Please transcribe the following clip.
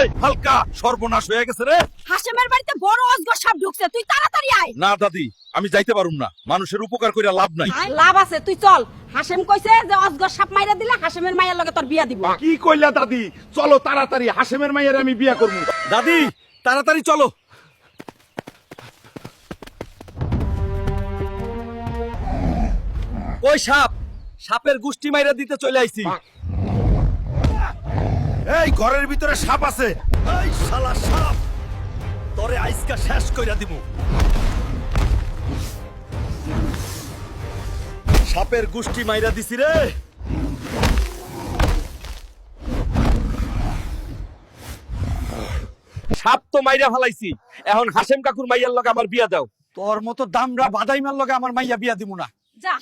এই হালকা সর্বনাশ হয়ে গেছে রে। হাসেমের বাড়িতে বড় অজগর সাপ ঢুকছে, তুই তাড়াতাড়ি আয়। না দাদি, আমি যাইতে পারুম না, মানুষের উপকার কইরা লাভ নাই। লাভ আছে, তুই চল। হাসেম কইছে যে অজগর সাপ মাইরা দিলে হাসেমের মায়ের লগে তোর বিয়া দিব। কি কইলা দাদি? চলো তাড়াতাড়ি, হাসেমের মাইয়ের আমি বিয়া করবো। দাদি তাড়াতাড়ি চলো। ওই সাপ, সাপের গুষ্টি মাইরা দিতে চলে আইছি। এই ঘরের ভিতরে সাপ আছে। এই শালা সাপ, তোরে আইসকা শেষ কইরা দিমু। সাপের গুষ্টি মাইরা দিছি রে। সাপ তো মাইরা ফেলাইছি, এখন হাসেম কাকুর মাইয়ার লগে আমার বিয়া দাও। তোর মতো দামরা বাদাইমার লগে আমার মাইয়া বিয়া দিমু না। যা।